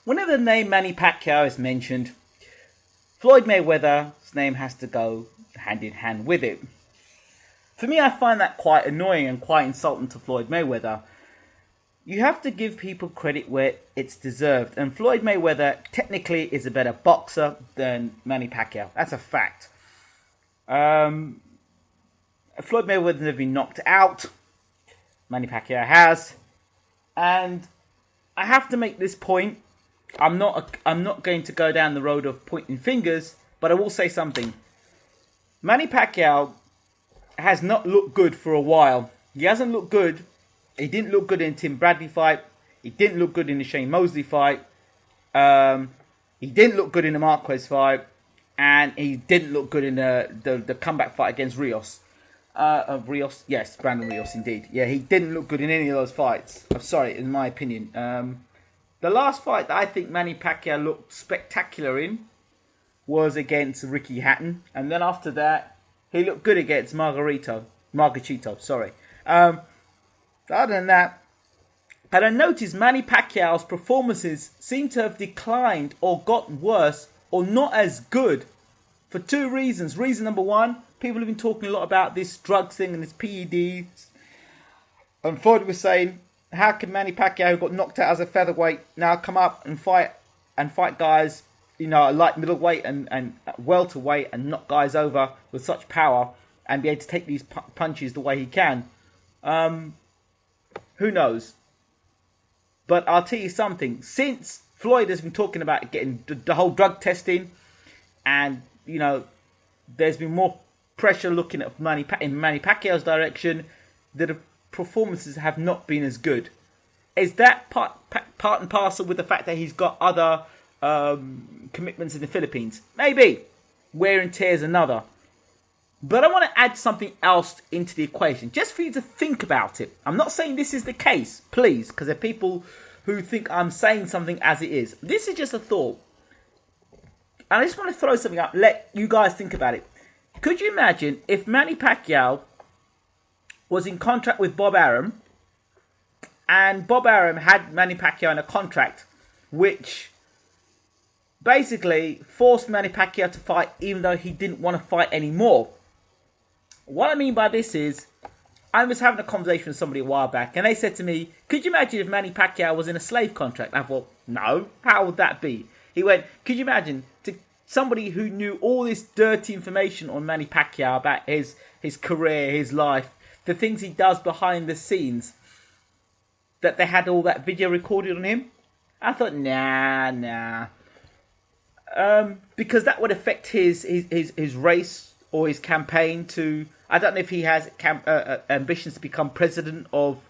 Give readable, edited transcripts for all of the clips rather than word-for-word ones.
Whenever the name Manny Pacquiao is mentioned, Floyd Mayweather's name has to go hand in hand with it. For me, I find that quite annoying and quite insulting to Floyd Mayweather. You have to give people credit where it's deserved. And Floyd Mayweather technically is a better boxer than Manny Pacquiao. That's a fact. Floyd Mayweather has been knocked out. Manny Pacquiao has. And I have to make this point. I'm not going to go down the road of pointing fingers, but I will say something. Manny Pacquiao has not looked good for a while. He hasn't looked good. He didn't look good in the Tim Bradley fight. He didn't look good in the Shane Mosley fight. He didn't look good in the Marquez fight. And he didn't look good in the comeback fight against Rios. Rios? Yes, Brandon Rios, indeed. Yeah, he didn't look good in any of those fights. I'm sorry, in my opinion. The last fight that I think Manny Pacquiao looked spectacular in was against Ricky Hatton. And then after that, he looked good against Margarito, sorry. Other than that, and I noticed Manny Pacquiao's performances seem to have declined or gotten worse or not as good for two reasons. Reason number one, people have been talking a lot about this drugs thing and this PEDs. And Floyd was saying, how can Manny Pacquiao, who got knocked out as a featherweight, now come up and fight guys, light middleweight and welterweight and knock guys over with such power and be able to take these punches the way he can? Who knows? But I'll tell you something. Since Floyd has been talking about getting the whole drug testing, and there's been more pressure looking at Manny Pacquiao's direction, the performances have not been as good. Is that part and parcel with the fact that he's got other commitments in the Philippines? Maybe. Wear and tear is another. But I want to add something else into the equation, just for you to think about it. I'm not saying this is the case, please, because there are people who think I'm saying something as it is. This is just a thought. And I just want to throw something up, let you guys think about it. Could you imagine if Manny Pacquiao was in contract with Bob Arum, and Bob Arum had Manny Pacquiao in a contract which basically forced Manny Pacquiao to fight even though he didn't want to fight anymore? What I mean by this is, I was having a conversation with somebody a while back, and they said to me, could you imagine if Manny Pacquiao was in a slave contract? And I thought, no, how would that be? He went, could you imagine to somebody who knew all this dirty information on Manny Pacquiao about his career, his life, the things he does behind the scenes, that they had all that video recorded on him? I thought, nah. Because that would affect his race or his campaign to... I don't know if he has ambitions to become president of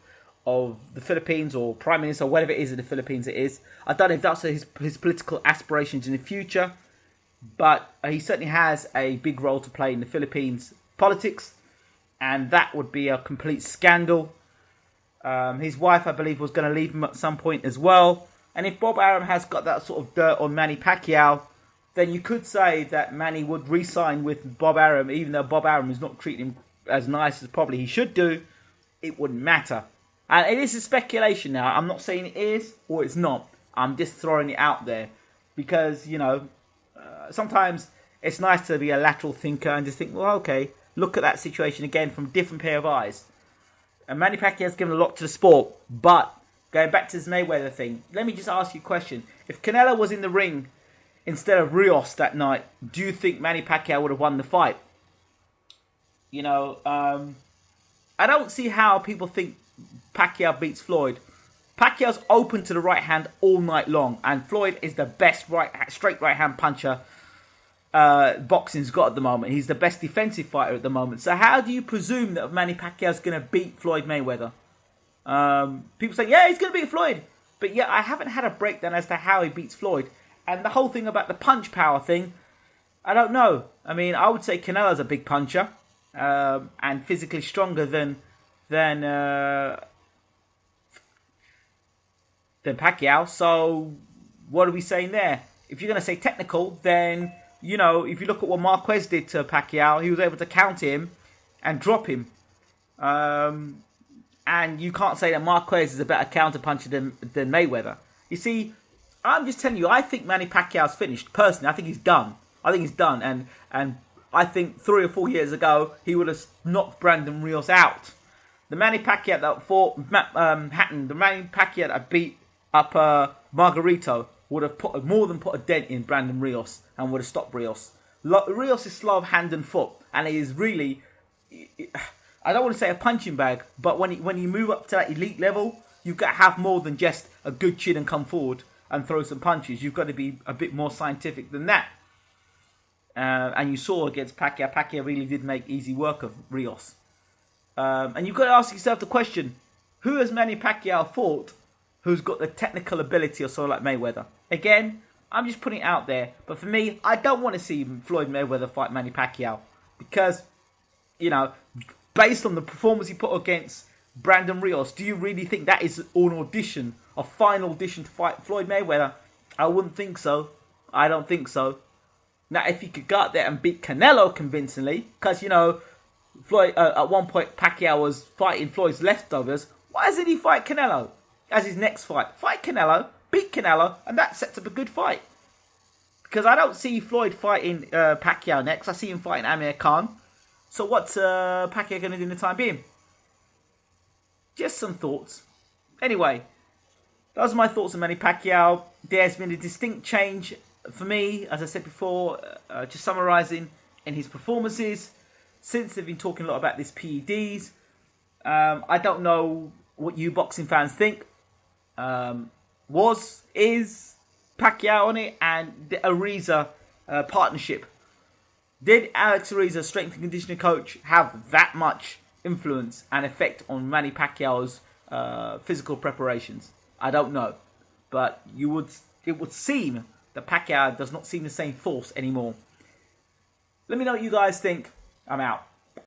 the Philippines or prime minister or whatever it is in the Philippines it is. I don't know if that's his political aspirations in the future. But he certainly has a big role to play in the Philippines politics. And that would be a complete scandal. His wife, I believe, was going to leave him at some point as well. And if Bob Arum has got that sort of dirt on Manny Pacquiao, then you could say that Manny would re-sign with Bob Arum, even though Bob Arum is not treating him as nice as probably he should do. It wouldn't matter. And it is a speculation now. I'm not saying it is or it's not. I'm just throwing it out there. Because, sometimes it's nice to be a lateral thinker and just think, well, okay, look at that situation again from a different pair of eyes. And Manny Pacquiao has given a lot to the sport. But, going back to this Mayweather thing, let me just ask you a question. If Canelo was in the ring instead of Rios that night, do you think Manny Pacquiao would have won the fight? I don't see how people think Pacquiao beats Floyd. Pacquiao's open to the right hand all night long, and Floyd is the best straight right hand puncher boxing's got at the moment. He's the best defensive fighter at the moment. So how do you presume that Manny Pacquiao's going to beat Floyd Mayweather? People say, yeah, he's going to beat Floyd. But yeah, I haven't had a breakdown as to how he beats Floyd. And the whole thing about the punch power thing, I don't know. I mean, I would say Canelo's a big puncher and physically stronger than Pacquiao. So what are we saying there? If you're going to say technical, then, if you look at what Marquez did to Pacquiao, he was able to counter him and drop him. And you can't say that Marquez is a better counter puncher than Mayweather. You see, I'm just telling you, I think Manny Pacquiao's finished. Personally, I think he's done. And I think 3 or 4 years ago, he would have knocked Brandon Rios out. The Manny Pacquiao that fought Hatton, the Manny Pacquiao that beat up Margarito would have more than put a dent in Brandon Rios and would have stopped Rios. Rios is slow of hand and foot, and he is really, I don't want to say a punching bag, but when you move up to that elite level, you've got to have more than just a good chin and come forward and throw some punches. You've got to be a bit more scientific than that. And you saw against Pacquiao, Pacquiao really did make easy work of Rios. And you've got to ask yourself the question, who has Manny Pacquiao fought who's got the technical ability of someone like Mayweather? Again, I'm just putting it out there. But for me, I don't want to see Floyd Mayweather fight Manny Pacquiao. Because, you know, based on the performance he put against Brandon Rios, do you really think that is an audition, a final audition to fight Floyd Mayweather? I wouldn't think so. I don't think so. Now, if he could go out there and beat Canelo convincingly, because, you know, Floyd, at one point, Pacquiao was fighting Floyd's leftovers. Why doesn't he fight Canelo as his next fight? Fight Canelo, beat Canelo, and that sets up a good fight. Because I don't see Floyd fighting Pacquiao next. I see him fighting Amir Khan. So what's Pacquiao going to do in the time being? Just some thoughts. Anyway, those are my thoughts on Manny Pacquiao. There's been a distinct change for me, as I said before, just summarising in his performances. Since they've been talking a lot about this PEDs, I don't know what you boxing fans think. Is Pacquiao on it, and the Ariza partnership? Did Alex Ariza, strength and conditioning coach, have that much influence and effect on Manny Pacquiao's physical preparations? I don't know, but it would seem that Pacquiao does not seem the same force anymore. Let me know what you guys think. I'm out.